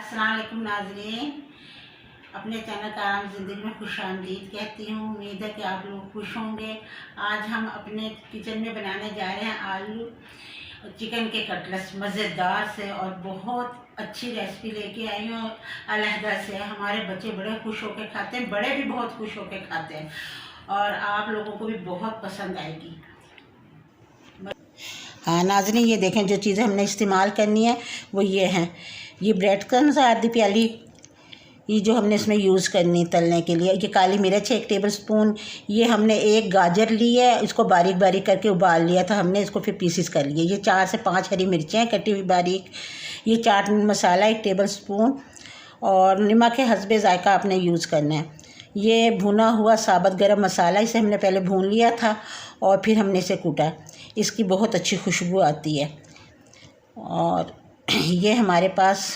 अस्सलाम वालेकुम नाज़रीन, अपने चैनल का आराम ज़िंदगी में खुशामदीद कहती हूँ। उम्मीद है कि आप लोग खुश होंगे। आज हम अपने किचन में बनाने जा रहे हैं आलू चिकन के कटलेट्स मज़ेदार से, और बहुत अच्छी रेसिपी लेके आई हूँ अलहदा से। हमारे बच्चे बड़े खुश होकर खाते हैं, बड़े भी बहुत खुश होकर खाते हैं, और आप लोगों को भी बहुत पसंद आएगी। हाँ नाज़रीन, ये देखें जो चीज़ें हमने इस्तेमाल करनी है वो ये हैं। ये ब्रेड क्रम्स आधी प्याली, ये जो हमने इसमें यूज़ करनी तलने के लिए। ये काली मिर्च है 1 टेबलस्पून। ये हमने 1 गाजर ली है, इसको बारीक बारीक करके उबाल लिया था हमने, इसको फिर पीसेस कर लिए। ये 4 से 5 हरी मिर्चें हैं कटी हुई बारीक। ये चाट मसाला 1 टेबलस्पून, और नमक के हस्बे ज़ायका आपने यूज़ करना है। ये भुना हुआ साबुत गरम मसाला, इसे हमने पहले भून लिया था और फिर हमने इसे कूटा। इसकी बहुत अच्छी खुशबू आती है। और ये हमारे पास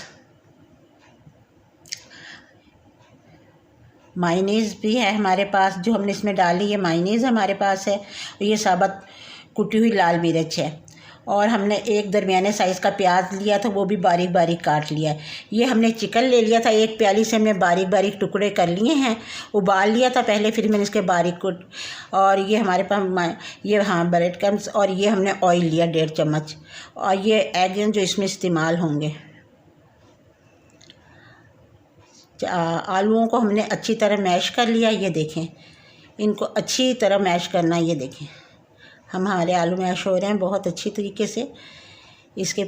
मायोनीज़ भी है हमारे पास, जो हमने इसमें डाली। ये मायोनीज़ हमारे पास है। ये साबुत कुटी हुई लाल मिर्च है, और हमने 1 दरमियाने साइज़ का प्याज लिया था, वो भी बारीक बारीक काट लिया है। ये हमने चिकन ले लिया था, 1 प्याली से हमने बारीक बारीक टुकड़े कर लिए हैं, उबाल लिया था पहले, फिर मैंने इसके बारीक कुट। और ये हमारे पास ये ब्रेड क्रम्स, और ये हमने ऑयल लिया 1.5 चम्मच, और ये एग जो इसमें इस्तेमाल होंगे। आलूओं को हमने अच्छी तरह मैश कर लिया। ये देखें, इनको अच्छी तरह मैश करना। ये देखें, हमारे आलू मैश हो रहे हैं बहुत अच्छी तरीके से। इसके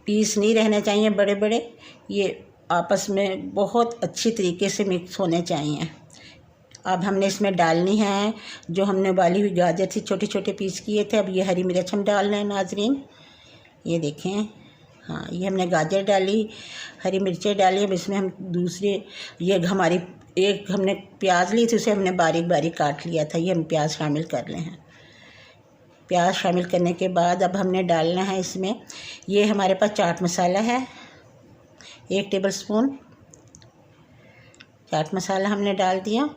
पीस नहीं रहने चाहिए बड़े बड़े, ये आपस में बहुत अच्छी तरीके से मिक्स होने चाहिए। अब हमने इसमें डालनी है जो हमने उबाली हुई गाजर थी, छोटे छोटे पीस किए थे। अब ये हरी मिर्च हम डाल रहे हैं नाजरीन। ये देखें, हाँ ये हमने गाजर डाली, हरी मिर्चें डाली। अब इसमें हम दूसरे ये हमारी 1 हमने प्याज ली थी, उसे हमने बारीक बारीक काट लिया था। ये हम प्याज शामिल कर रहे हैं। प्याज शामिल करने के बाद अब हमने डालना है इसमें, ये हमारे पास चाट मसाला है 1 टेबलस्पून। चाट मसाला हमने डाल दिया,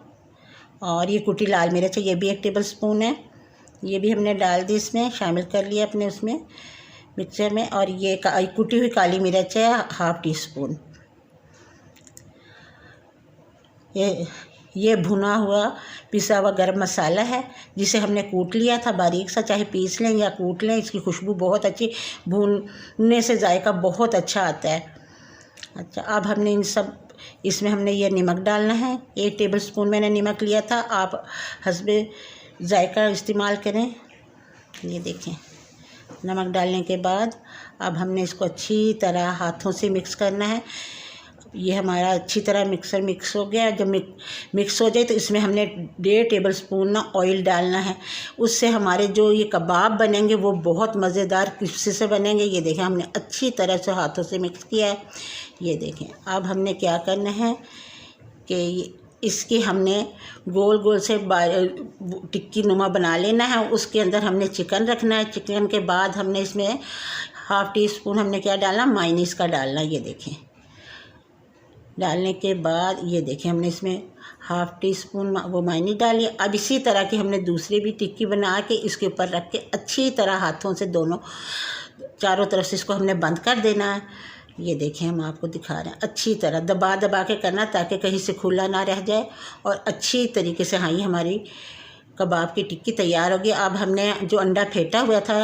और ये कुटी लाल मिर्च है, ये भी 1 टेबलस्पून है, ये भी हमने डाल दी, इसमें शामिल कर लिया अपने उसमें मिक्सर में। और ये कुटी हुई काली मिर्च है 1/2 टीस्पून। ये भुना हुआ पिसा हुआ गरम मसाला है, जिसे हमने कूट लिया था बारीक सा, चाहे पीस लें या कूट लें। इसकी खुशबू बहुत अच्छी, भूनने से जायका बहुत अच्छा आता है। अच्छा, अब हमने इन सब इसमें हमने ये नमक डालना है। 1 टेबलस्पून मैंने नमक लिया था, आप हस्बे जायका इस्तेमाल करें। ये देखें, नमक डालने के बाद अब हमने इसको अच्छी तरह हाथों से मिक्स करना है। ये हमारा अच्छी तरह मिक्स हो गया। जब मिक्स हो जाए तो इसमें हमने 1.5 टेबलस्पून ना ऑयल डालना है। उससे हमारे जो ये कबाब बनेंगे वो बहुत मज़ेदार क्रिस्पी से बनेंगे। ये देखें, हमने अच्छी तरह से हाथों से मिक्स किया है। ये देखें, अब हमने क्या करना है कि इसके हमने गोल गोल से टिक्की नुमा बना लेना है। उसके अंदर हमने चिकन रखना है। चिकन के बाद हमने इसमें 1/2 टीस्पून हमने क्या डालना, मायोनीज़ का डालना। ये देखें, डालने के बाद ये देखें हमने इसमें 1/2 टीस्पून वो मायोनीज़ डाली। अब इसी तरह की हमने दूसरी भी टिक्की बना के इसके ऊपर रख के अच्छी तरह हाथों से दोनों चारों तरफ से इसको हमने बंद कर देना है। ये देखें, हम आपको दिखा रहे हैं, अच्छी तरह दबा दबा के करना ताकि कहीं से खुला ना रह जाए, और अच्छी तरीके से। हाँ, ये हमारी कबाब की टिक्की तैयार होगी। अब हमने जो अंडा फेंटा हुआ था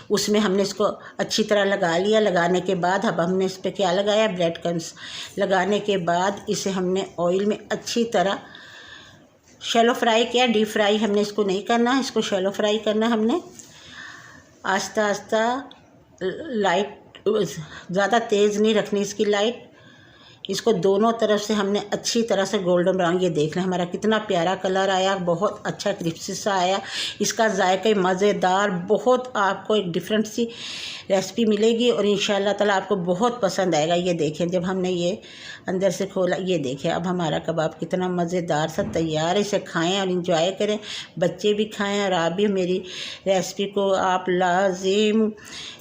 उसमें हमने इसको अच्छी तरह लगा लिया। लगाने के बाद अब हमने इस पर क्या लगाया, ब्रेड क्रम्स। लगाने के बाद इसे हमने ऑयल में अच्छी तरह शैलो फ्राई किया। डीप फ्राई हमने इसको नहीं करना, इसको शैलो फ्राई करना हमने। आस्ता आस्ता लाइट, ज़्यादा तेज़ नहीं रखनी इसकी लाइट। इसको दोनों तरफ से हमने अच्छी तरह से गोल्डन ब्राउन। ये देख लें, हमारा कितना प्यारा कलर आया, बहुत अच्छा क्रिस्पी सा आया। इसका जायका मज़ेदार, बहुत आपको एक डिफरेंट सी रेसिपी मिलेगी, और इंशाल्लाह ताला आपको बहुत पसंद आएगा। ये देखें, जब हमने ये अंदर से खोला, ये देखें अब हमारा कबाब कितना मज़ेदार सा तैयार है। इसे खाएँ और इंजॉय करें, बच्चे भी खाएँ, और आप भी मेरी रेसिपी को आप लाज़िम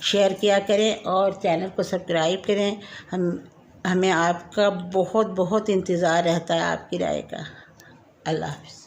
शेयर किया करें और चैनल को सब्सक्राइब करें। हमें आपका बहुत बहुत इंतज़ार रहता है, आपकी राय का। अल्लाह हाफ़िज़।